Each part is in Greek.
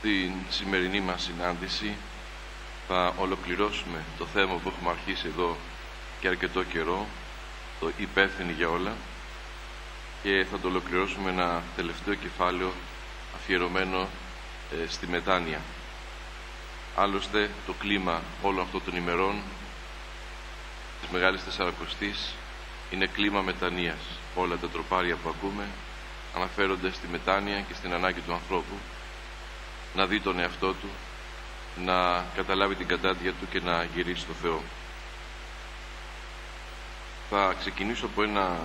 Στην σημερινή μας συνάντηση θα ολοκληρώσουμε το θέμα που έχουμε αρχίσει εδώ και αρκετό καιρό, το υπεύθυνοι για όλα, και θα το ολοκληρώσουμε ένα τελευταίο κεφάλαιο αφιερωμένο στη μετάνοια. Άλλωστε το κλίμα όλων αυτών των ημερών της Μεγάλης Τεσσαρακοστής είναι κλίμα μετανοίας. Όλα τα τροπάρια που ακούμε αναφέρονται στη μετάνοια και στην ανάγκη του ανθρώπου να δει τον εαυτό του, να καταλάβει την κατάδια του και να γυρίσει στο Θεό. Θα ξεκινήσω από ένα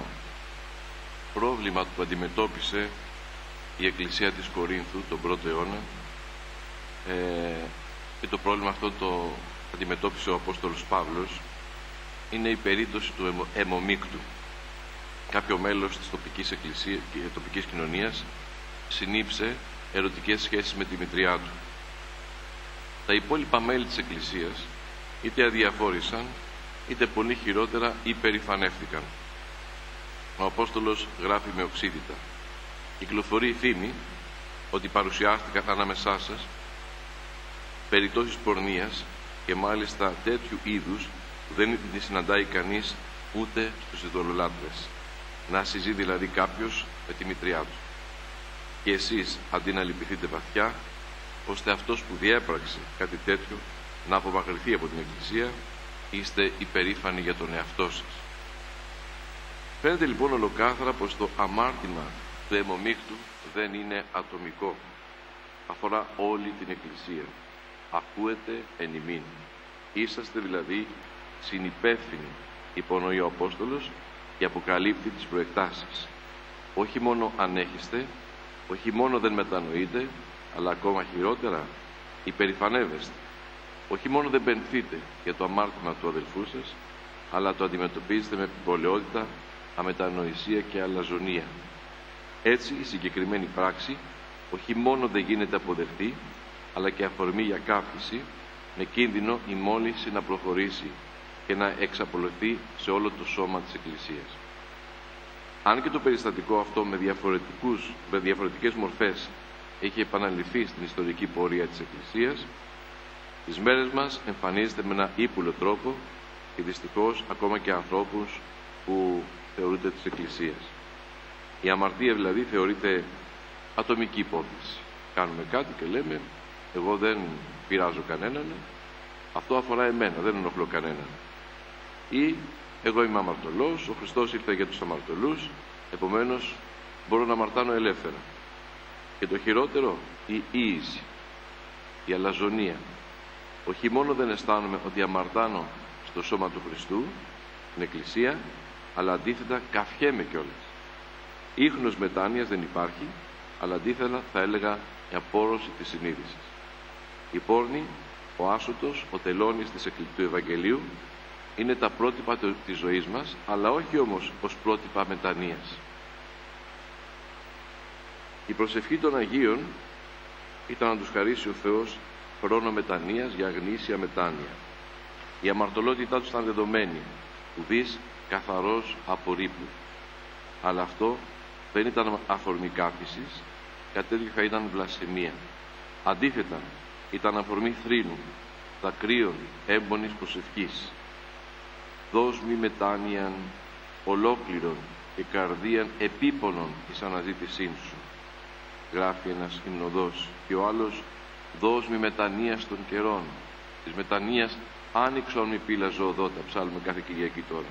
πρόβλημα που αντιμετώπισε η Εκκλησία της Κορίνθου τον 1ο αιώνα, και το πρόβλημα αυτό το αντιμετώπισε ο Απόστολος Παύλος. Είναι η περίπτωση του αιμομίκτου. Κάποιο μέλος της τοπικής κοινωνίας συνήψε ερωτικές σχέσεις με τη μητριά του. Τα υπόλοιπα μέλη της Εκκλησίας είτε αδιαφόρησαν, είτε πολύ χειρότερα υπερηφανεύτηκαν. Ο Απόστολος γράφει με οξύτητα: κυκλοφορεί η φήμη ότι παρουσιάστηκαν ανάμεσά σας περιπτώσεις πορνείας, και μάλιστα τέτοιου είδους που δεν την συναντάει κανείς ούτε στους ειδωλολάτρες. Να συζεί δηλαδή κάποιος με τη μητριά του. Και εσείς, αντί να λυπηθείτε βαθιά, ώστε αυτός που διέπραξε κάτι τέτοιο να απομακρυνθεί από την Εκκλησία, είστε υπερήφανοι για τον εαυτό σας. Φαίνεται λοιπόν ολοκάθαρα πως το αμάρτημα του αιμομίκτου δεν είναι ατομικό. Αφορά όλη την Εκκλησία. Ακούετε εν ημίν. Είσαστε δηλαδή συνυπεύθυνοι, υπονοεί ο Απόστολος, και αποκαλύπτει τις προεκτάσεις. Όχι μόνο ανέχεστε, όχι μόνο δεν μετανοείτε, αλλά ακόμα χειρότερα υπερηφανεύεστε. Όχι μόνο δεν πενθείτε για το αμάρτημα του αδελφού σας, αλλά το αντιμετωπίζετε με επιβολαιότητα, αμετανοησία και αλαζονία. Έτσι η συγκεκριμένη πράξη όχι μόνο δεν γίνεται αποδεκτή, αλλά και αφορμή για καύχηση, με κίνδυνο η μόλυνση να προχωρήσει και να εξαπολωθεί σε όλο το σώμα της Εκκλησίας. Αν και το περιστατικό αυτό με διαφορετικές μορφές έχει επαναληφθεί στην ιστορική πορεία της Εκκλησίας, τις μέρες μας εμφανίζεται με ένα ύπουλο τρόπο, και δυστυχώς ακόμα και ανθρώπους που θεωρούνται της Εκκλησίας. Η αμαρτία δηλαδή θεωρείται ατομική υπόθεση. Κάνουμε κάτι και λέμε: εγώ δεν πειράζω κανέναν, αυτό αφορά εμένα, δεν ενοχλώ κανέναν. Ή εγώ είμαι αμαρτωλός, ο Χριστός ήρθε για τους αμαρτωλούς, επομένως μπορώ να αμαρτάνω ελεύθερα. Και το χειρότερο, η ίηση, η αλαζονία. Όχι μόνο δεν αισθάνομαι ότι αμαρτάνω στο σώμα του Χριστού, την Εκκλησία, αλλά αντίθετα καυχέμαι κιόλας. Ίχνος μετάνοιας δεν υπάρχει, αλλά αντίθετα θα έλεγα η απόρρωση της συνείδησης. Η πόρνη, ο άσωτος, ο τελώνης του Ευαγγελίου είναι τα πρότυπα της ζωής μας, αλλά όχι όμως ως πρότυπα μετανοίας. Η προσευχή των Αγίων ήταν να τους χαρίσει ο Θεός χρόνο μετανοίας για γνήσια μετάνοια. Η αμαρτωλότητά τους ήταν δεδομένη, ουδής καθαρός από ρήπου. Αλλά αυτό δεν ήταν αφορμή καύχησης, κάτι τέτοιο θα ήταν βλασφημία. Αντίθετα, ήταν αφορμή θρήνου, δακρύων, έμπονης προσευχής. Δώσ' μη μετάνοιαν ολόκληρον και καρδίαν επίπονον εις αναζήτησήν σου, γράφει ένας υμνοδός. Και ο άλλος: δώσ' μη μετανοίας των καιρών. Της μετανοίας άνοιξον μη πύλα ζωοδότα, ψάλουμε κάθε Κυριακή τώρα.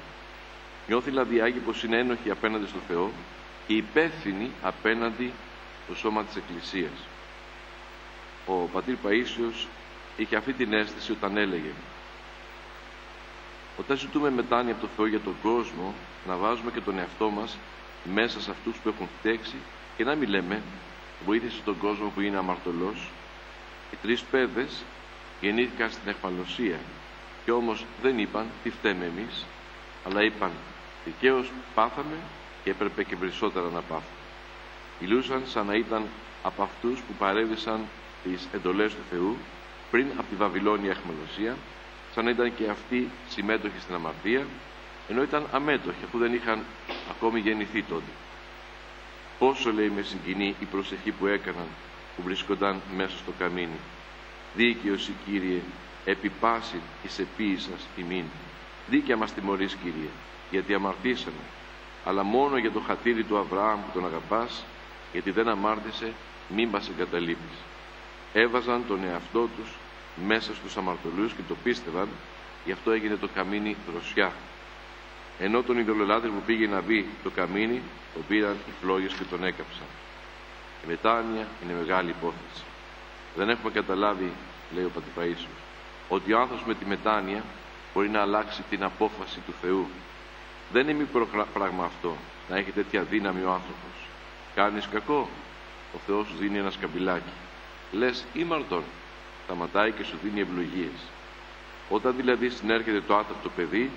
Νιώθει δηλαδή Άγιοι πως είναι ένοχοι απέναντι στο Θεό και υπεύθυνοι απέναντι στο σώμα της Εκκλησίας. Ο πατήρ Παΐσιος είχε αυτή την αίσθηση όταν έλεγε: όταν ζητούμε μετάνοια από το Θεό για τον κόσμο, να βάζουμε και τον εαυτό μας μέσα σε αυτούς που έχουν φταίξει, και να μην λέμε: βοήθησε τον κόσμο που είναι αμαρτωλός. Οι 3 παιδες γεννήθηκαν στην εχμαλωσία, και όμως δεν είπαν τι φταίμε εμείς, αλλά είπαν: δικαίως πάθαμε και έπρεπε και περισσότερα να πάθουμε. Μιλούσαν σαν να ήταν από αυτούς που παρέβησαν τις εντολές του Θεού πριν από τη Βαβυλώνια αιχμαλωσία, σαν να ήταν και αυτοί συμμέτοχοι στην αμαρτία, ενώ ήταν αμέτωχοι αφού δεν είχαν ακόμη γεννηθεί τότε. Πόσο, λέει, με συγκινεί η προσευχή που έκαναν που βρίσκονταν μέσα στο καμίνι. Δίκαιος, Κύριε, επί πάση εις επίησας ημίν. Δίκαια μας τιμωρείς, Κύριε, γιατί αμαρτήσαμε, αλλά μόνο για το χατήρι του Αβραάμ που τον αγαπάς, γιατί δεν αμάρτησε, μην μας εγκαταλείπεις. Έβαζαν τον εαυτό τους μέσα στους αμαρτωλούς και το πίστευαν, γι' αυτό έγινε το καμίνι δροσιά. Ενώ τον ειδωλολάτρη που πήγε να μπει το καμίνι, τον πήραν οι φλόγες και τον έκαψαν. Η μετάνοια είναι μεγάλη υπόθεση. Δεν έχουμε καταλάβει, λέει ο Πατήρ Παΐσιος, ότι ο άνθρωπος με τη μετάνοια μπορεί να αλλάξει την απόφαση του Θεού. Δεν είναι μικρό πράγμα αυτό, να έχει τέτοια δύναμη ο άνθρωπος. Κάνεις κακό, ο Θεός σου δίνει ένα σκαμπιλάκι. Λες ήμαρτον, σταματάει και σου δίνει ευλογίες. Όταν δηλαδή συνέρχεται το άτακτο παιδί,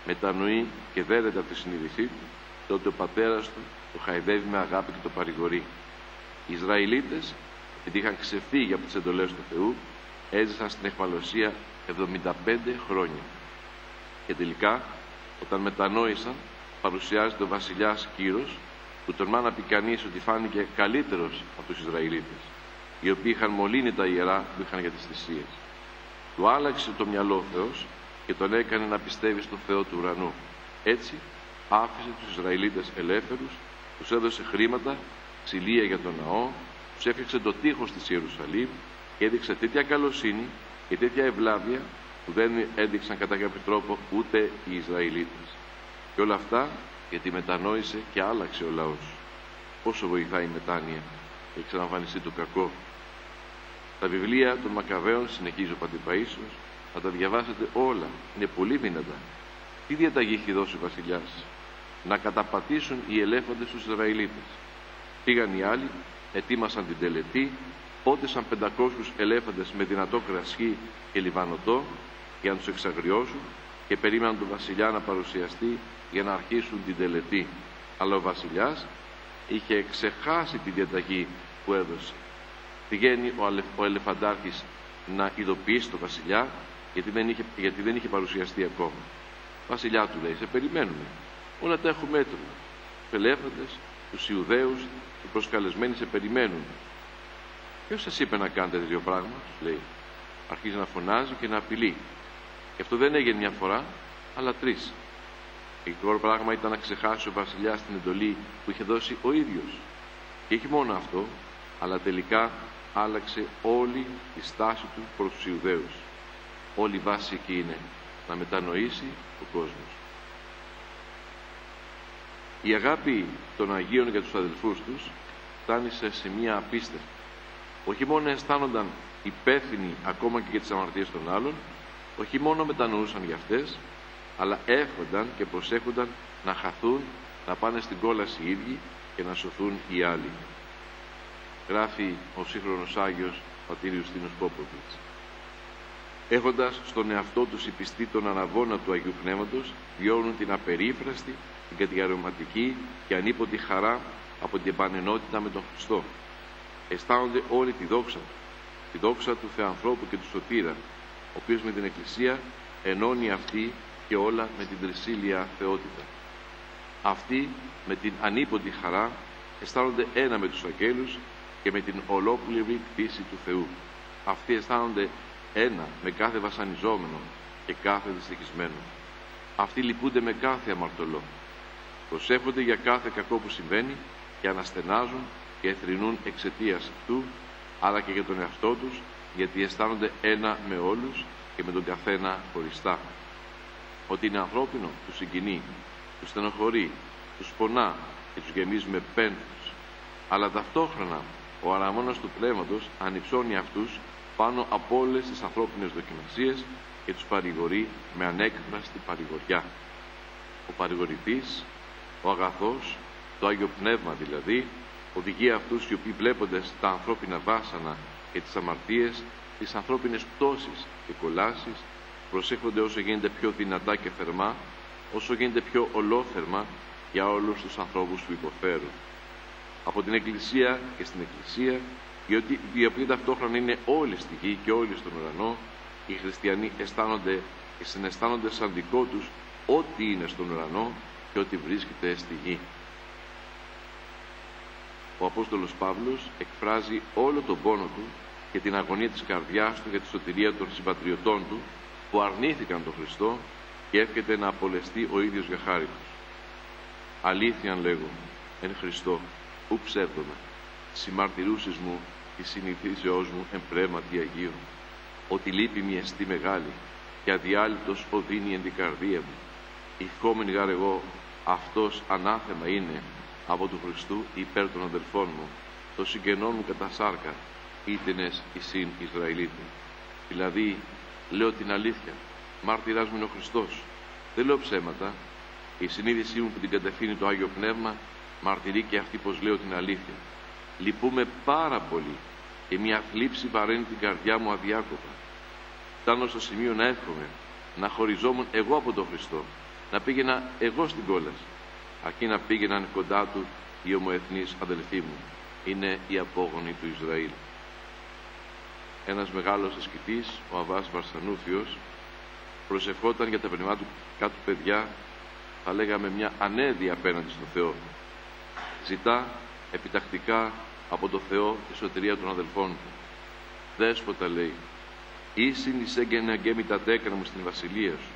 μετανοεί και δέρεται από τη συνείδησή του, τότε ο πατέρας του το χαϊδεύει με αγάπη και το παρηγορεί. Οι Ισραηλίτες, επειδή είχαν ξεφύγει από τις εντολές του Θεού, έζησαν στην αιχμαλωσία 75 χρόνια. Και τελικά, όταν μετανόησαν, παρουσιάζεται ο βασιλιάς Κύρος, που τολμά να πει κανείς ότι φάνηκε καλύτερος από τους Ισραηλίτες, οι οποίοι είχαν μολύνει τα ιερά που είχαν για τις θυσίες. Του άλλαξε το μυαλό ο Θεός και τον έκανε να πιστεύει στο Θεό του ουρανού. Έτσι άφησε τους Ισραηλίτες ελεύθερους, τους έδωσε χρήματα, ξυλία για τον ναό, τους έφτιαξε το τείχος της Ιερουσαλήμ και έδειξε τέτοια καλοσύνη και τέτοια ευλάβεια που δεν έδειξαν κατά κάποιο τρόπο ούτε οι Ισραηλίτες. Και όλα αυτά γιατί μετανόησε και άλλαξε ο λαός. Πόσο βοηθάει η μετάνοια και ξαναεμφανιστεί το κακό. Τα βιβλία των Μακαβαίων, συνεχίζει ο Πατήρ Παΐσιος, θα τα διαβάσετε όλα, είναι πολύ δυνατά. Τι διαταγή έχει δώσει ο βασιλιάς? Να καταπατήσουν οι ελέφαντες τους Ισραηλίτες. Πήγαν οι άλλοι, ετοίμασαν την τελετή, πότισαν 500 ελέφαντες με δυνατό κρασί και λιβανωτό για να τους εξαγριώσουν και περίμεναν τον βασιλιά να παρουσιαστεί για να αρχίσουν την τελετή. Αλλά ο βασιλιάς είχε ξεχάσει τη διαταγή που έδωσε. Πηγαίνει ο ελεφαντάρχης να ειδοποιήσει τον βασιλιά, γιατί δεν είχε παρουσιαστεί ακόμα. Βασιλιά, του λέει, σε περιμένουμε, όλα τα έχουμε έτοιμα. Τους ελέφαντες, τους Ιουδαίους, οι προσκαλεσμένοι σε περιμένουν. Ποιος σας είπε να κάνετε δύο πράγματα? Τους λέει. Αρχίζει να φωνάζει και να απειλεί. Και αυτό δεν έγινε μια φορά, αλλά 3. Και το πράγμα ήταν να ξεχάσει ο βασιλιάς την εντολή που είχε δώσει ο ίδιος. Και όχι μόνο αυτό, αλλά τελικά άλλαξε όλη τη στάση του προς τους Ιουδαίους. Όλη η βάση εκεί είναι να μετανοήσει ο κόσμος. Η αγάπη των Αγίων για τους αδελφούς τους φτάνει σε σημεία απίστευτα. Όχι μόνο αισθάνονταν υπεύθυνοι ακόμα και για τις αμαρτίες των άλλων, όχι μόνο μετανοούσαν για αυτές, αλλά εύχονταν και προσέχονταν να χαθούν, να πάνε στην κόλαση οι ίδιοι και να σωθούν οι άλλοι. Γράφει ο σύγχρονος Άγιος Πατήρ Ιουστίνος Πόποβιτς. Έχοντας στον εαυτό τους οι πιστοί των αναβόνα του Αγίου Πνεύματος, βιώνουν την απερίφραστη, την κατηγορηματική και ανίποτη χαρά από την επανενότητα με τον Χριστό. Αισθάνονται όλη τη δόξα του Θεανθρώπου και του Σωτήρα, ο οποίος με την Εκκλησία ενώνει αυτή και όλα με την τρισήλια θεότητα. Αυτοί με την ανίποτη χαρά αισθάνονται ένα με τους αγγέλους και με την ολόκληρη κτήση του Θεού. Αυτοί αισθάνονται ένα με κάθε βασανιζόμενο και κάθε δυστυχισμένο. Αυτοί λυπούνται με κάθε αμαρτωλό. Προσεύχονται για κάθε κακό που συμβαίνει και αναστενάζουν και εθρηνούν εξαιτίας αυτού, αλλά και για τον εαυτό τους, γιατί αισθάνονται ένα με όλους και με τον καθένα χωριστά. Ότι είναι ανθρώπινο, τους συγκινεί, τους στενοχωρεί, τους πονά και τους γεμίζει με πένθος. Αλλά ταυτόχρονα ο αραμώνας του Πνεύματος ανυψώνει αυτούς πάνω από όλες τις ανθρώπινες δοκιμασίες και τους παρηγορεί με ανέκφραστη παρηγοριά. Ο παρηγορητής, ο αγαθός, το Άγιο Πνεύμα δηλαδή, οδηγεί αυτούς οι οποίοι βλέποντας τα ανθρώπινα βάσανα και τις αμαρτίες, τις ανθρώπινες πτώσεις και κολάσεις, προσέχονται όσο γίνεται πιο δυνατά και θερμά, όσο γίνεται πιο ολόθερμα για όλους τους ανθρώπους που υποφέρουν. Από την Εκκλησία και στην Εκκλησία, η οποία ταυτόχρονα είναι όλη στη γη και όλη στον ουρανό, οι χριστιανοί αισθάνονται και συναισθάνονται σαν δικό τους ό,τι είναι στον ουρανό και ό,τι βρίσκεται στη γη. ο Απόστολος Παύλος εκφράζει όλο τον πόνο του και την αγωνία της καρδιάς του για τη σωτηρία των συμπατριωτών του που αρνήθηκαν τον Χριστό και εύχεται να απολεστεί ο ίδιος για χάρη τους. Αλήθειαν λέγω, εν Χριστώ, ου ψεύδομαι, συμμαρτυρούσης μου τη συνηθίσεώς μου εν πνεύματι Αγίου, ότι λύπη μη εστί μεγάλη και αδιάλειπτος οδύνει εν την καρδία μου. Ευχόμενη γάρ εγώ, αυτός ανάθεμα είναι από του Χριστού υπέρ των αδελφών μου, το συγγενών μου κατά σάρκα, ήτενες εισήν Ισραηλίτη. Δηλαδή, λέω την αλήθεια, μάρτυράς μου είναι ο Χριστός. Δεν λέω ψέματα. Η συνείδησή μου που την κατευθύνει το Άγιο Πνεύμα μαρτυρεί και αυτή πως λέω την αλήθεια. Λυπούμε πάρα πολύ και μια θλίψη βαραίνει την καρδιά μου αδιάκοπα. Φτάνω στο σημείο να εύχομαι να χωριζόμουν εγώ από τον Χριστό, να πήγαινα εγώ στην κόλαση, αρκεί να πήγαιναν κοντά του οι ομοεθνείς αδελφοί μου. Είναι οι απόγονοι του Ισραήλ. Ένας μεγάλος ασκητής, ο Αββάς Βαρσανούφιος, προσευχόταν για τα πνευματικά του παιδιά, θα λέγαμε μια ανέδεια απέναντι στον Θεό. Ζητά επιτακτικά από το Θεό τη σωτηρία των αδελφών του. Δέσποτα, λέει, «Ήσιν εισέγγενε αγκέμη τα τέκνα μου στην βασιλεία σου,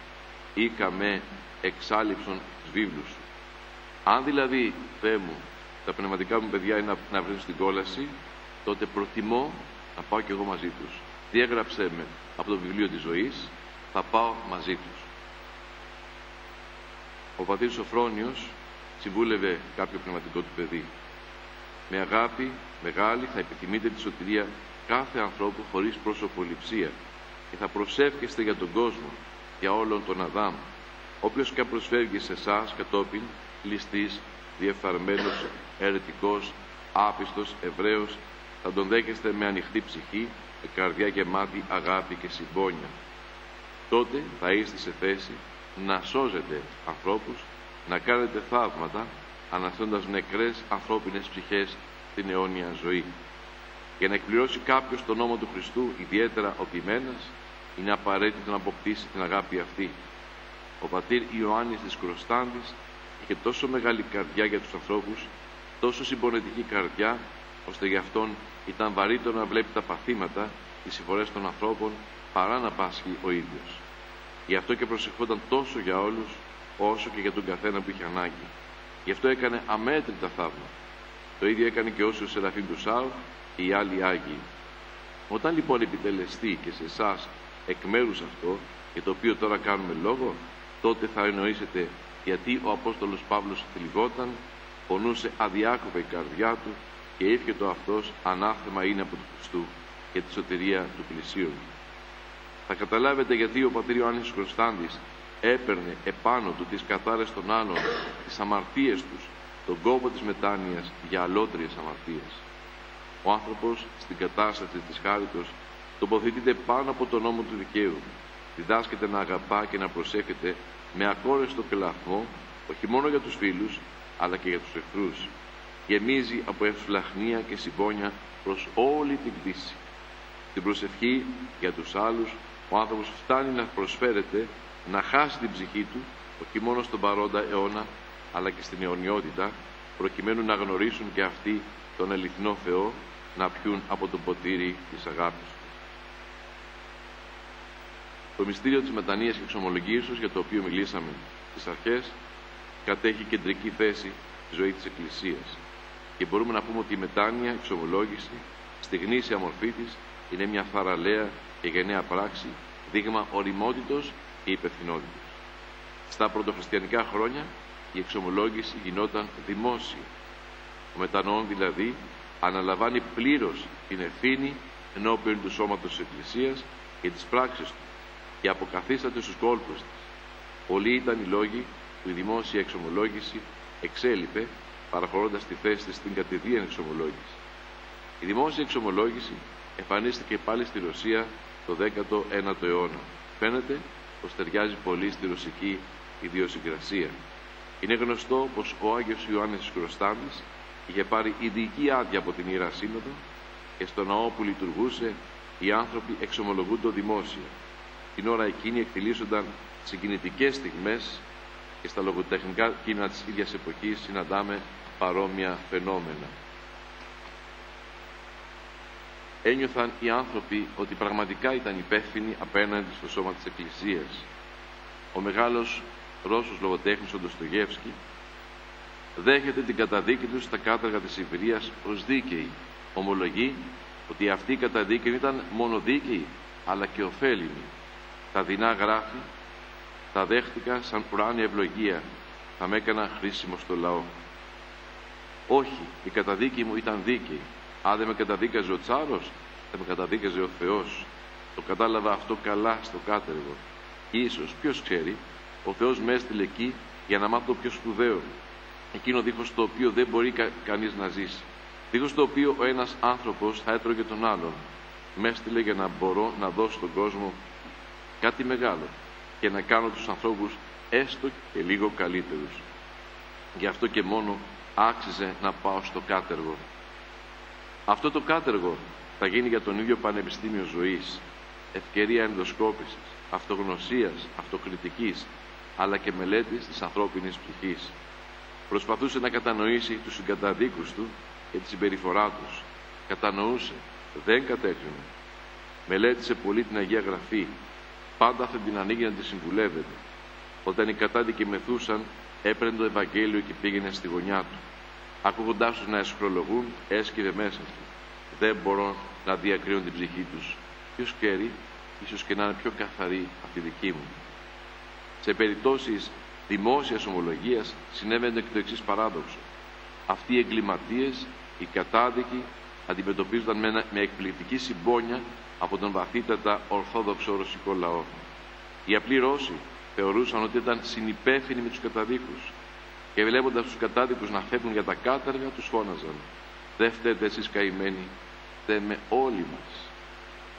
ή καμέ εξάλληψον τους βίβλους σου». Αν δηλαδή, Θεέ μου, τα πνευματικά μου παιδιά είναι να βρουν στην κόλαση, τότε προτιμώ να πάω κι εγώ μαζί τους. Διέγραψέ με από το βιβλίο της ζωής, θα πάω μαζί τους. Ο πατήρ Σοφρόνιος συμβούλευε κάποιο πνευματικό του παιδί. Με αγάπη μεγάλη θα επιθυμείτε τη σωτηρία κάθε ανθρώπου χωρίς προσωποληψία και θα προσεύχεστε για τον κόσμο, για όλον τον Αδάμ. Όποιος και αν προσφεύγει σε εσάς κατόπιν, ληστής, διεφθαρμένος, αιρετικός, άπιστος, Εβραίος, θα τον δέχεστε με ανοιχτή ψυχή, με καρδιά γεμάτη αγάπη και συμπόνια. Τότε θα είστε σε θέση να σώζετε ανθρώπους, να κάνετε θαύματα, αναστώντας νεκρές ανθρώπινες ψυχές στην αιώνια ζωή. Για να εκπληρώσει κάποιος τον νόμο του Χριστού, ιδιαίτερα ο ποιμένας, είναι απαραίτητο να αποκτήσει την αγάπη αυτή. Ο πατήρ Ιωάννης της Κροστάνδης είχε τόσο μεγάλη καρδιά για τους ανθρώπους, τόσο συμπονετική καρδιά, ώστε για αυτόν ήταν βαρύτερο να βλέπει τα παθήματα, τις συμφορές των ανθρώπων, παρά να πάσχει ο ίδιος. Γι' αυτό και προσευχόταν τόσο για όλους, όσο και για τον καθένα που είχε ανάγκη. Γι' αυτό έκανε αμέτρητα θαύματα. Το ίδιο έκανε και όσοι ο Σεραφείμ του Σάου και οι άλλοι Άγιοι. Όταν λοιπόν επιτελεστεί και σε εσάς εκ μέρους αυτό, για το οποίο τώρα κάνουμε λόγο, τότε θα εννοήσετε γιατί ο Απόστολος Παύλος θλιβόταν, πονούσε αδιάκοπα η καρδιά του και εύχεται αυτός ανάθεμα είναι από του Χριστού για τη σωτηρία του πλησίον. Θα καταλάβετε γιατί ο πατήρ Ιωάννης Κροστάνδης έπαιρνε επάνω του τις καθάρες των άλλων, τις αμαρτίες τους, τον κόπο της μετάνοιας για αλότριες αμαρτίες. Ο άνθρωπος στην κατάσταση της χάριτος τοποθετείται πάνω από τον νόμο του δικαίου. Διδάσκεται να αγαπά και να προσέχεται με ακόρεστο πελαθμό, όχι μόνο για τους φίλους, αλλά και για τους εχθρούς. Γεμίζει από ευσπλαχνία και συμπόνια προς όλη την κτήση. Στην προσευχή για τους άλλους, ο άνθρωπος φτάνει να προσφέρεται, να χάσει την ψυχή του, όχι μόνο στον παρόντα αιώνα, αλλά και στην αιωνιότητα, προκειμένου να γνωρίσουν και αυτοί τον αληθινό Θεό, να πιούν από το ποτήρι της αγάπης του. Το μυστήριο της μετανοίας και εξομολογήσεως, για το οποίο μιλήσαμε στις αρχές, κατέχει κεντρική θέση στη ζωή της Εκκλησίας. Και μπορούμε να πούμε ότι η μετάνοια, εξομολόγηση, στη γνήσια μορφή της, είναι μια θαραλέα και γενναία πράξη, δείγμα οριμότητος και υπευθυνότητας. Στα πρωτοχριστιανικά χρόνια, η εξομολόγηση γινόταν δημόσια. Ο μετανοών δηλαδή αναλαμβάνει πλήρως την ευθύνη ενώπιον του σώματος της Εκκλησίας και τις πράξεις του και αποκαθίσταται στους κόλπους της. Πολλοί ήταν οι λόγοι που η δημόσια εξομολόγηση εξέλιπε, παραχωρώντας τη θέση της στην κατηδίαν εξομολόγηση. Η δημόσια εξομολόγηση εμφανίστηκε πάλι στη Ρωσία το 19ο αιώνα. Φαίνεται πως ταιριάζει πολύ στη ρωσική ιδιοσυγκρασία. Είναι γνωστό πως ο Άγιος Ιωάννης Κροστάνδης είχε πάρει ειδική άδεια από την Ιερά Σύνοδο και στο ναό που λειτουργούσε οι άνθρωποι εξομολογούνται δημόσια. Την ώρα εκείνη εκτελήσονταν συγκινητικές στιγμές και στα λογοτεχνικά κείμενα της ίδιας εποχής συναντάμε παρόμοια φαινόμενα. ένιωθαν οι άνθρωποι ότι πραγματικά ήταν υπεύθυνοι απέναντι στο σώμα της Εκκλησίας. Ο μεγάλος Ρώσος λογοτέχνης ο Ντοστογεύσκι δέχεται την καταδίκη του στα κάτεργα της Σιβηρίας ως δίκαιη. Ομολογεί ότι αυτή η καταδίκη ήταν μόνο δίκαιη, αλλά και ωφέλιμη. Τα δεινά γράφει, τα δέχτηκα σαν ουράνια ευλογία, θα με έκανα χρήσιμο στο λαό. Όχι, η καταδίκη μου ήταν δίκαιη. Αν δεν με καταδίκαζε ο Τσάρος, θα με καταδίκαζε ο Θεός. Το κατάλαβα αυτό καλά στο κάτεργο. Ίσως, ποιος ξέρει, ο Θεός με έστειλε εκεί για να μάθω το πιο σπουδαίο, εκείνο δίχως το οποίο δεν μπορεί κανείς να ζήσει, δίχως το οποίο ο ένας άνθρωπος θα έτρωγε τον άλλον. Με έστειλε για να μπορώ να δώσω στον κόσμο κάτι μεγάλο και να κάνω τους ανθρώπους έστω και λίγο καλύτερους. Γι' αυτό και μόνο άξιζε να πάω στο κάτεργο. Αυτό το κάτεργο θα γίνει για τον ίδιο πανεπιστήμιο ζωής, ευκαιρία ενδοσκόπησης, αυτογνωσίας, αυτοκριτικής, αλλά και μελέτης της ανθρώπινης ψυχής. Προσπαθούσε να κατανοήσει τους συγκαταδίκους του και τη συμπεριφορά τους. Κατανοούσε, δεν κατέκρινε. Μελέτησε πολύ την Αγία Γραφή, πάντα θα την ανοίγει να τη συμβουλεύεται. Όταν οι κατάδικοι μεθούσαν, έπαιρνε το Ευαγγέλιο και πήγαινε στη γωνιά του. Ακούγοντάς τους να εσχρολογούν, έσκυβε μέσα του. Δεν μπορώ να διακρίνω την ψυχή τους. Ποιος ξέρει, ίσως και να είναι πιο καθαρή από τη δική μου. Σε περιπτώσεις δημόσιας ομολογίας συνέβαινε και το εξής παράδοξο. Αυτοί οι εγκληματίες, οι κατάδικοι, αντιμετωπίζονταν με εκπληκτική συμπόνια από τον βαθύτατα ορθόδοξο ρωσικό λαό. Οι απλοί Ρώσοι θεωρούσαν ότι ήταν συνυπεύθυνοι με τους καταδίκους και βλέποντας τους κατάδικους να φεύγουν για τα κάτεργα, τους φώναζαν: «Δεν φταίτε εσείς καημένοι, φταίμε όλοι μας».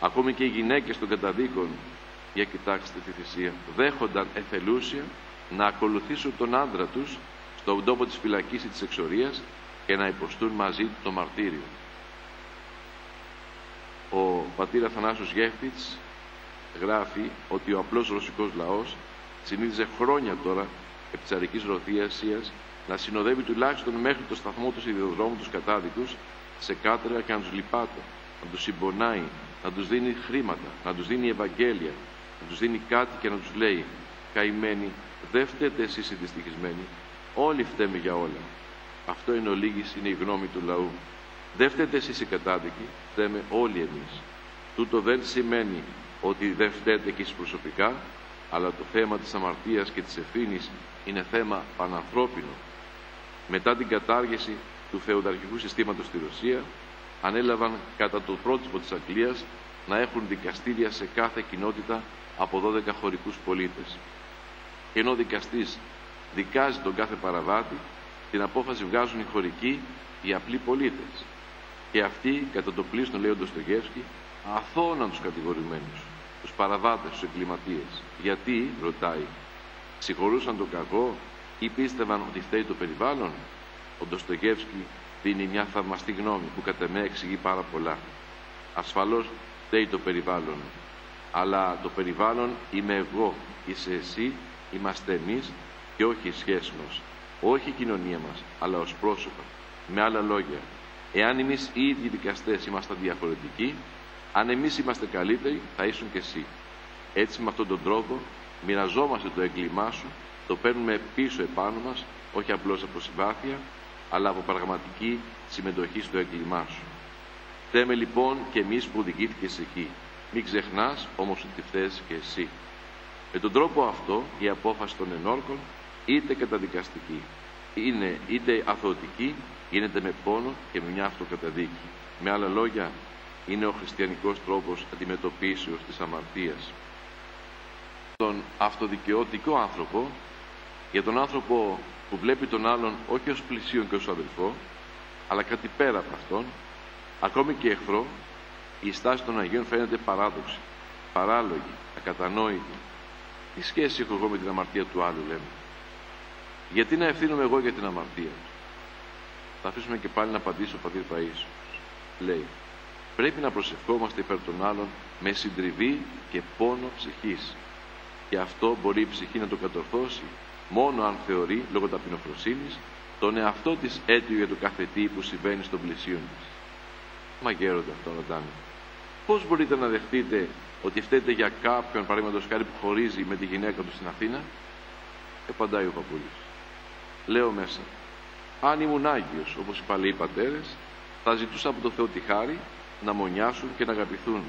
Ακόμη και οι γυναίκες των καταδίκων, για κοιτάξτε τη θυσία, δέχονταν εθελούσια να ακολουθήσουν τον άντρα τους στον τόπο της φυλακής ή της εξορίας και να υποστούν μαζί του το μαρτύριο. Ο πατήρ Αθανάσιος Γέφτιτς γράφει ότι ο απλός ρωσικός λαός συνήθιζε χρόνια τώρα επί της Τσαρικής Ρωσίας να συνοδεύει τουλάχιστον μέχρι το σταθμό του σιδηροδρόμου τους κατάδικους σε κάτεργα και να τους λυπάται, να τους συμπονάει, να τους δίνει χρήματα, να τους δίνει Ευαγγέλια, να τους δίνει κάτι και να τους λέει: «Καημένοι, δεν φταίτε εσείς οι δυστυχισμένοι, όλοι φταίμε για όλα». Αυτό είναι ολίγης, είναι η γνώμη του λαού. Δεν φταίτε εσείς οι κατάδικοι, φταίμε όλοι εμείς. Τούτο δεν σημαίνει ότι δεν φταίτε κι εσείς προσωπικά, αλλά το θέμα της αμαρτίας και της ευθύνης είναι θέμα πανανθρώπινο. Μετά την κατάργηση του φεουδαρχικού συστήματος στη Ρωσία, ανέλαβαν κατά το πρότυπο της Αγγλίας να έχουν δικαστήρια σε κάθε κοινότητα από 12 χωρικούς πολίτες. Και ενώ ο δικαστής δικάζει τον κάθε παραβάτη, την απόφαση βγάζουν οι χωρικοί, οι απλοί πολίτες. Και αυτοί, κατά το πλείστον, λέει ο Ντοστογεύσκι, αθώωναν τους κατηγορουμένους, τους παραβάτες, τους εγκληματίες. Γιατί, ρωτάει, συγχωρούσαν τον κακό ή πίστευαν ότι φταίει το περιβάλλον? Ο Ντοστογεύσκι δίνει μια θαυμαστή γνώμη που κατά με εξηγεί πάρα πολλά. Ασφαλώς φταίει το περιβάλλον, αλλά το περιβάλλον είμαι εγώ, είσαι εσύ, είμαστε εμείς και όχι η σχέση μας, όχι η κοινωνία μας, αλλά ως πρόσωπα. Με άλλα λόγια, εάν εμείς οι ίδιοι δικαστές είμαστε διαφορετικοί, αν εμείς είμαστε καλύτεροι, θα ήσουν και εσύ. Έτσι, με αυτόν τον τρόπο, μοιραζόμαστε το έγκλημά σου, το παίρνουμε πίσω επάνω μας, όχι απλώς από συμπάθεια, αλλά από πραγματική συμμετοχή στο έγκλημά σου. Φταίμε λοιπόν και εμείς που οδηγήθηκες εκεί. Μην ξεχνάς όμως ότι φταίς και εσύ. Με τον τρόπο αυτό, η απόφαση των ενόρκων, είτε καταδικαστική, είναι είτε αθωωτική, γίνεται με πόνο και με μια αυτοκαταδίκη. Με άλλα λόγια, είναι ο χριστιανικός τρόπος αντιμετωπίσεως της αμαρτίας. Τον αυτοδικαιωτικό άνθρωπο, για τον άνθρωπο που βλέπει τον άλλον όχι ως πλησίον και ως αδελφό, αλλά κάτι πέρα από αυτόν, ακόμη και εχθρό, η στάση των Αγίων φαίνεται παράδοξη, παράλογη, ακατανόητη. Τι σχέση έχω εγώ με την αμαρτία του άλλου, λέμε? Γιατί να ευθύνομαι εγώ για την αμαρτία του? Θα αφήσουμε και πάλι να απαντήσει ο πατήρ Παΐσιος. Λέει, πρέπει να προσευχόμαστε υπέρ των άλλων με συντριβή και πόνο ψυχής. Και αυτό μπορεί η ψυχή να το κατορθώσει μόνο αν θεωρεί, λόγω ταπεινοφροσύνης, τον εαυτό της αίτιο για το κάθε τι που συμβαίνει στον πλησίον της. Μα γέροντα, αυτό ρωτάνε. πώς μπορείτε να δεχτείτε ότι φταίτε για κάποιον, παραδείγματος χάρη, που χωρίζει με τη γυναίκα του στην Αθήνα? Απαντάει ο παππούλης. Λέω μέσα, αν ήμουν Άγιος, όπως οι παλαιοί πατέρες, θα ζητούσα από το Θεό τη χάρη να μονιάσουν και να αγαπηθούν.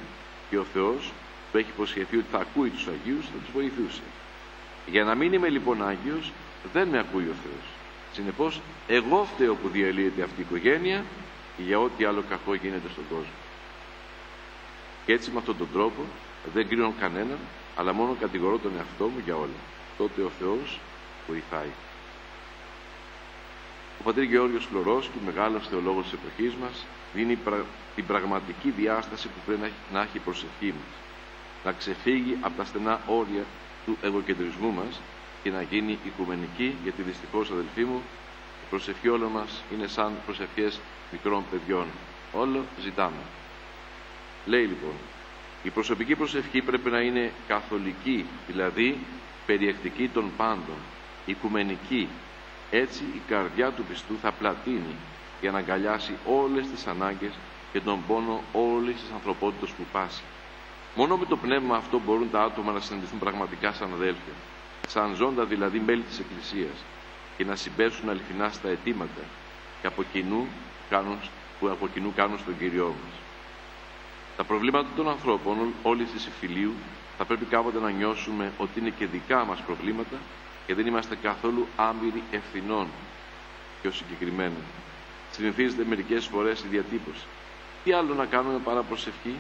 Και ο Θεός που έχει υποσχεθεί ότι θα ακούει τους Αγίους, θα τους βοηθούσε. Για να μην είμαι λοιπόν Άγιος, δεν με ακούει ο Θεός. Συνεπώς, εγώ φταίω που διαλύεται αυτή η οικογένεια και για ό,τι άλλο κακό γίνεται στον κόσμο. Και έτσι με αυτόν τον τρόπο δεν κρίνω κανέναν, αλλά μόνο κατηγορώ τον εαυτό μου για όλα. Τότε ο Θεός βοηθάει. Ο πατήρ Γεώργιος Φλωρόσκου, μεγάλος θεολόγος της εποχής μας, δίνει την πραγματική διάσταση που πρέπει να έχει η προσευχή μας. Να ξεφύγει από τα στενά όρια του εγωκεντρισμού μας και να γίνει οικουμενική, γιατί δυστυχώς, αδελφοί μου, η προσευχή όλων μας είναι σαν προσευχές μικρών παιδιών. Όλο ζητάμε. Λέει λοιπόν, η προσωπική προσευχή πρέπει να είναι καθολική, δηλαδή περιεκτική των πάντων, οικουμενική. Έτσι η καρδιά του πιστού θα πλατείνει για να αγκαλιάσει όλες τις ανάγκες και τον πόνο όλης της ανθρωπότητας που πάσει. Μόνο με το πνεύμα αυτό μπορούν τα άτομα να συναντηθούν πραγματικά σαν αδέλφια, σαν ζώντα δηλαδή μέλη της Εκκλησίας, και να συμπέσουν αληθινά στα αιτήματα και που από κοινού κάνουν στον Κύριό μας. Τα προβλήματα των ανθρώπων όλης της υφηλίου θα πρέπει κάποτε να νιώσουμε ότι είναι και δικά μας προβλήματα και δεν είμαστε καθόλου άμυροι ευθυνών. Πιο συγκεκριμένα, συνηθίζεται μερικές φορές η διατύπωση. Τι άλλο να κάνουμε παρά προσευχή,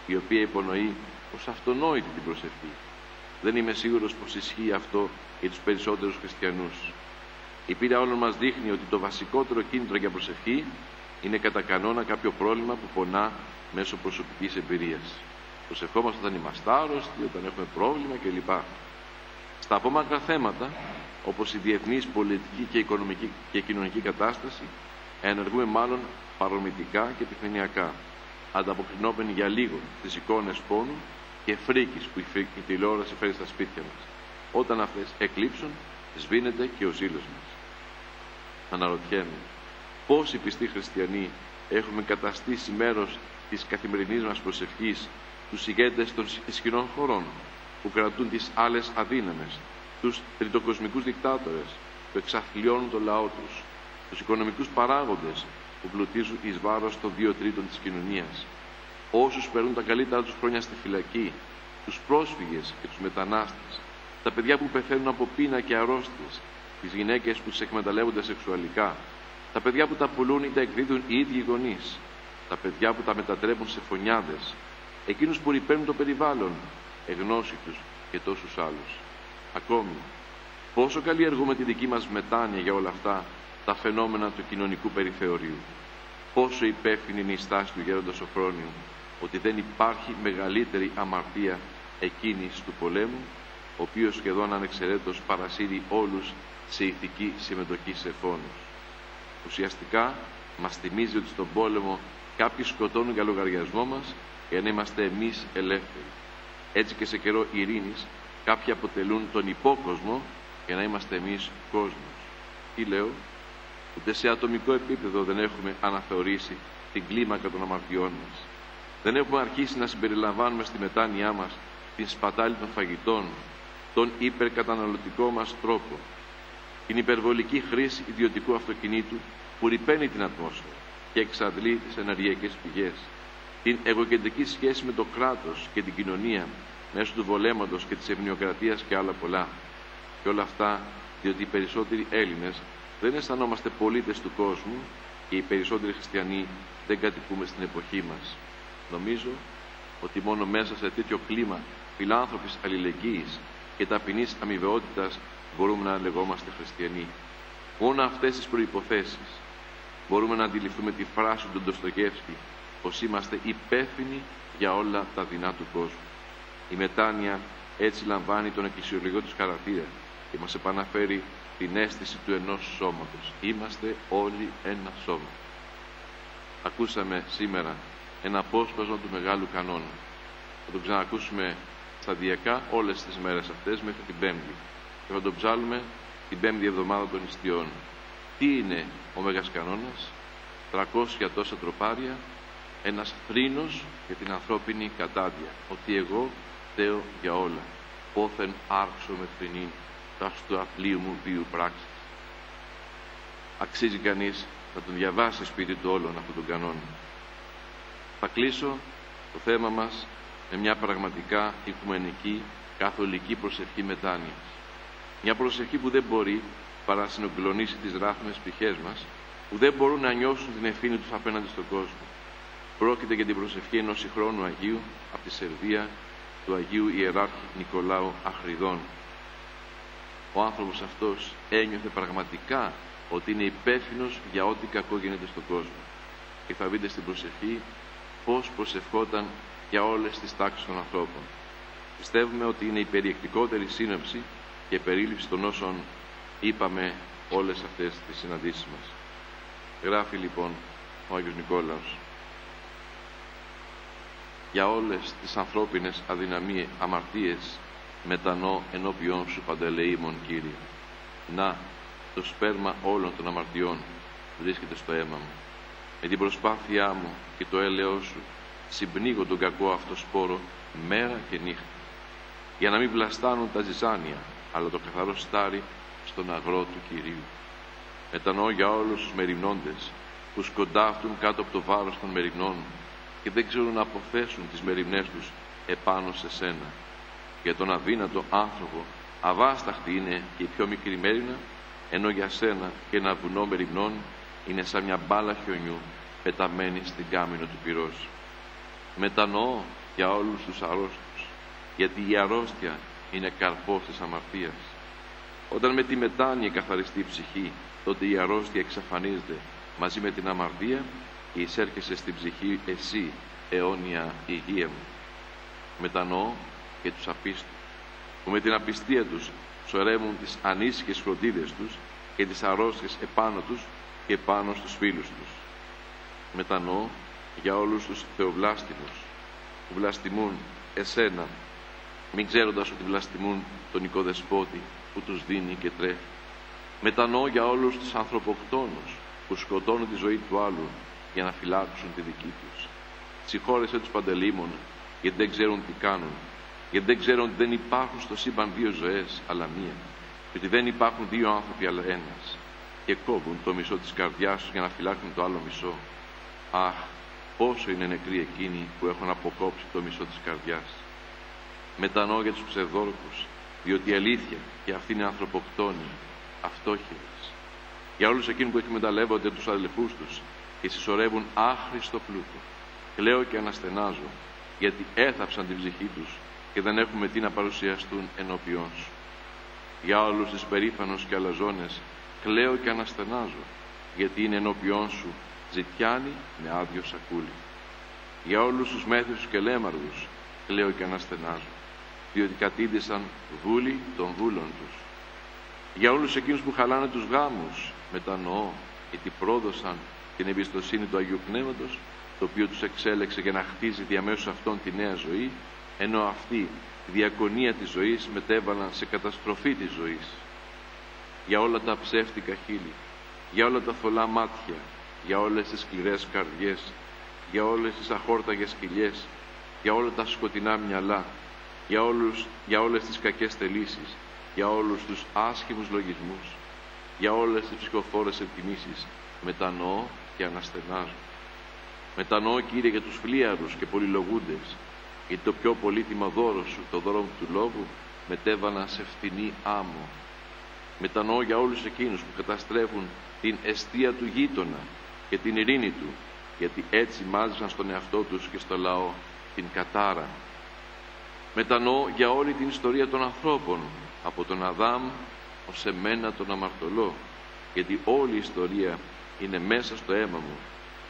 η οποία υπονοεί ως αυτονόητη την προσευχή. Δεν είμαι σίγουρος πως ισχύει αυτό για τους περισσότερους χριστιανούς. Η πείρα όλων μας δείχνει ότι το βασικότερο κίνητρο για προσευχή είναι κατά κανόνα κάποιο πρόβλημα που πονά μέσω προσωπικής εμπειρίας. Προσευχόμαστε όταν είμαστε άρρωστοι, όταν έχουμε πρόβλημα κλπ. Στα απόμακρα θέματα, όπως η διεθνής πολιτική και οικονομική και κοινωνική κατάσταση, ενεργούμε μάλλον παρορμητικά και επιφανειακά, ανταποκρινόμενοι για λίγο τις εικόνες πόνου και φρίκης που η τηλεόραση φέρει στα σπίτια μας. Όταν αυτές εκλείψουν, σβήνεται και ο ζήλος μας. Αναρωτιέμαι, πόσοι πιστοί χριστιανοί έχουμε καταστήσει μέρος της καθημερινής μας προσευχής τους ηγέτες των ισχυρών χωρών που κρατούν τις άλλες αδύναμες, τους τριτοκοσμικούς δικτάτορες που εξαθλιώνουν το λαό τους, τους οικονομικούς παράγοντες που πλουτίζουν εις βάρος των 2/3 της κοινωνίας, όσους περνούν τα καλύτερα τους χρόνια στη φυλακή, τους πρόσφυγες και τους μετανάστες, τα παιδιά που πεθαίνουν από πείνα και αρρώστιες, τις γυναίκες που τις εκμεταλλεύονται σεξουαλικά, τα παιδιά που τα πουλούν ή τα εκδίδουν οι ίδιοι γονείς, τα παιδιά που τα μετατρέπουν σε φωνιάδες, εκείνους που ρυπαίνουν το περιβάλλον, εγνώσιτους και τόσους άλλους. Ακόμη, πόσο καλλιεργούμε τη δική μας μετάνοια για όλα αυτά τα φαινόμενα του κοινωνικού περιθεωρίου. Πόσο υπεύθυνη είναι η στάση του γέροντα Σοφρόνιου, ότι δεν υπάρχει μεγαλύτερη αμαρτία εκείνης του πολέμου, ο οποίος σχεδόν ανεξαιρέτως παρασύρει όλους σε ηθική συμμετοχή σε φόνους. Ουσιαστικά μας θυμίζει ότι στον πόλεμο κάποιοι σκοτώνουν για λογαριασμό μας για να είμαστε εμείς ελεύθεροι. Έτσι και σε καιρό ειρήνης κάποιοι αποτελούν τον υπόκοσμο για να είμαστε εμείς κόσμος. Τι λέω? Ούτε σε ατομικό επίπεδο δεν έχουμε αναθεωρήσει την κλίμακα των αμαρτιών μας. Δεν έχουμε αρχίσει να συμπεριλαμβάνουμε στη μετάνοιά μας την σπατάλη των φαγητών, τον υπερκαταναλωτικό μας τρόπο, την υπερβολική χρήση ιδιωτικού αυτοκινήτου που ρυπαίνει την ατμόσφαιρα και εξαντλεί τις ενεργειακές πηγές, την εγωκεντρική σχέση με το κράτος και την κοινωνία μέσω του βολέματος και της ευνοιοκρατίας και άλλα πολλά. Και όλα αυτά διότι οι περισσότεροι Έλληνες δεν αισθανόμαστε πολίτες του κόσμου και οι περισσότεροι χριστιανοί δεν κατοικούμε στην εποχή μας. Νομίζω ότι μόνο μέσα σε τέτοιο κλίμα φιλάνθρωπης αλληλεγγύης και ταπεινής αμοιβαιότητας μπορούμε να λεγόμαστε χριστιανοί. Μόνο αυτές τις προϋποθέσεις μπορούμε να αντιληφθούμε τη φράση του Ντοστογεύσκη πως είμαστε υπεύθυνοι για όλα τα δεινά του κόσμου. Η μετάνοια έτσι λαμβάνει τον εκκλησιολογικό του χαρακτήρα και μας επαναφέρει την αίσθηση του ενός σώματος. Είμαστε όλοι ένα σώμα. Ακούσαμε σήμερα ένα απόσπασμα του Μεγάλου Κανόνα. Θα τον ξανακούσουμε σταδιακά όλες τις μέρες αυτές μέχρι την Πέμπτη και θα τον ψάλουμε την 5η εβδομάδα των Ιστιών. Τι είναι ο Μέγας Κανόνας? 300 τόσα τροπάρια ένας θρήνος για την ανθρώπινη κατάδια, ότι εγώ φταίω για όλα, πόθεν άρξω με θρηνήν, τας του απλίου μου βίου πράξης. Αξίζει κανείς να τον διαβάσει σπίτι του όλων αυτόν τον κανόνα. Θα κλείσω το θέμα μας με μια πραγματικά οικουμενική καθολική προσευχή μετάνοιας. Μια προσευχή που δεν μπορεί παρά να συνογκλονίσει τις ράθμες ψυχές μας, που δεν μπορούν να νιώσουν την ευθύνη τους απέναντι στον κόσμο. Πρόκειται για την προσευχή ενός συγχρόνου Αγίου από τη Σερβία, του Αγίου Ιεράρχη Νικολάου Αχριδών. Ο άνθρωπος αυτός ένιωθε πραγματικά ότι είναι υπεύθυνος για ό,τι κακό γίνεται στον κόσμο. Και θα δείτε στην προσευχή πώς προσευχόταν για όλες τις τάξεις των ανθρώπων. Πιστεύουμε ότι είναι η περιεκτικότερη σύνοψη και περίληψη των όσων είπαμε όλες αυτές τις συναντήσεις μας. Γράφει λοιπόν ο Άγιος Νικόλαος: για όλες τις ανθρώπινες αδυναμίες, αμαρτίες, μετανοώ ενώπιόν σου παντελεήμων, Κύριε. Να, το σπέρμα όλων των αμαρτιών βρίσκεται στο αίμα μου. Με την προσπάθειά μου και το έλεος σου συμπνίγω τον κακό αυτό σπόρο μέρα και νύχτα, για να μην βλαστάνουν τα ζυζάνια, αλλά το καθαρό στάρι στον αγρό του Κυρίου. Μετανοώ για όλους τους μεριμνώντες που σκοντάφτουν κάτω από το βάρος των μεριμνών και δεν ξέρουν να αποθέσουν τις μεριμνές τους επάνω σε σένα. Για τον αδύνατο άνθρωπο αβάσταχτη είναι και η πιο μικρή μέριμνα, ενώ για σένα και ένα βουνό μεριμνών είναι σαν μια μπάλα χιονιού πεταμένη στην κάμινο του πυρός. Μετανοώ για όλους τους αρρώστους, γιατί η αρρώστια είναι καρπός της αμαρτίας. Όταν με τη μετάνοια καθαριστεί η ψυχή, τότε η αρρώστια εξαφανίζεται μαζί με την αμαρτία και εισέρχεσαι στην ψυχή εσύ, αιώνια υγεία μου. Μετανοώ και τους απίστους, που με την απιστία τους σωρεύουν τις ανήσυχες φροντίδες τους και τις αρρώστιες επάνω τους και πάνω στους φίλους τους. Μετανοώ για όλους τους θεοβλάστημους που βλαστημούν εσένα, μην ξέροντας ότι βλαστημούν τον οικοδεσπότη που τους δίνει και τρέφει. Μετανοώ για όλους τους ανθρωποκτόνους που σκοτώνουν τη ζωή του άλλου για να φυλάξουν τη δική τους. Συγχώρεσέ τους παντελήμωνα, γιατί δεν ξέρουν τι κάνουν, γιατί δεν ξέρουν ότι δεν υπάρχουν στο σύμπαν δύο ζωές αλλά μία, και ότι δεν υπάρχουν δύο άνθρωποι αλλά ένας, και κόβουν το μισό της καρδιάς τους για να φυλάξουν το άλλο μισό. Αχ, πόσο είναι νεκροί εκείνοι που έχουν αποκόψει το μισό της καρδιάς. Μετανοώ για τους ψευδόρκους, διότι η αλήθεια και αυτοί είναι ανθρωποκτόνοι, αυτόχειρες. Για όλους εκείνους που εκμεταλλεύονται τους αδελφούς τους και συσσωρεύουν άχρηστο πλούτο. Κλαίω και αναστενάζω, γιατί έθαψαν την ψυχή τους και δεν έχουν με τι να παρουσιαστούν ενώπιόν σου. Για όλους τους περήφανους και αλαζόνες, κλαίω και αναστενάζω, γιατί είναι ενώπιόν σου ζητιάνοι με άδειο σακούλι. Για όλους τους μέθησους και λέμαργους, κλαίω και αναστενάζω, διότι κατήντησαν βούλοι των βούλων τους. Για όλους εκείνους που χαλάνε τους γάμους, μετανοώ, γιατί πρόδωσαν την εμπιστοσύνη του Αγίου Πνεύματος, το οποίο τους εξέλεξε για να χτίζει διαμέσου αυτών τη νέα ζωή, ενώ αυτοί τη διακονία της ζωής μετέβαλαν σε καταστροφή της ζωής. Για όλα τα ψεύτικα χείλη, για όλα τα θολά μάτια, για όλες τις σκληρές καρδιές, για όλες τις αχόρταγες κοιλιές, για όλα τα σκοτεινά μυαλά, για όλες τις κακές θελήσεις, για όλους τους άσχημους λογισμούς, για όλες τις ψυχοφόρες εκτιμήσεις, μετανοώ και αναστενάζω. Μετανοώ, Κύριε, για τους φλίαρους και πολυλογούντες, γιατί το πιο πολύτιμο δώρο σου, το δώρο του λόγου, μετέβαλαν σε φθηνή άμμο. Μετανοώ για όλους εκείνους που καταστρέφουν την εστία του γείτονα και την ειρήνη του, γιατί έτσι μάζεψαν στον εαυτό τους και στο λαό την κατάρα. Μετανοώ για όλη την ιστορία των ανθρώπων, από τον Αδάμ ως εμένα τον αμαρτωλό, γιατί όλη η ιστορία είναι μέσα στο αίμα μου,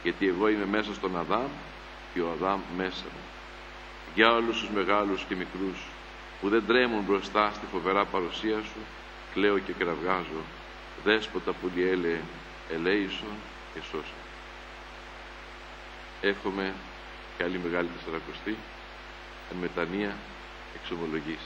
γιατί εγώ είμαι μέσα στον Αδάμ και ο Αδάμ μέσα μου. Για όλους τους μεγάλους και μικρούς που δεν τρέμουν μπροστά στη φοβερά παρουσία σου, κλαίω και κραυγάζω, δέσποτα που διέλεε, ελέησον και σώσον. Εύχομαι καλή μεγάλη Τεσσαρακοστή, εν μετανία εξομολογής.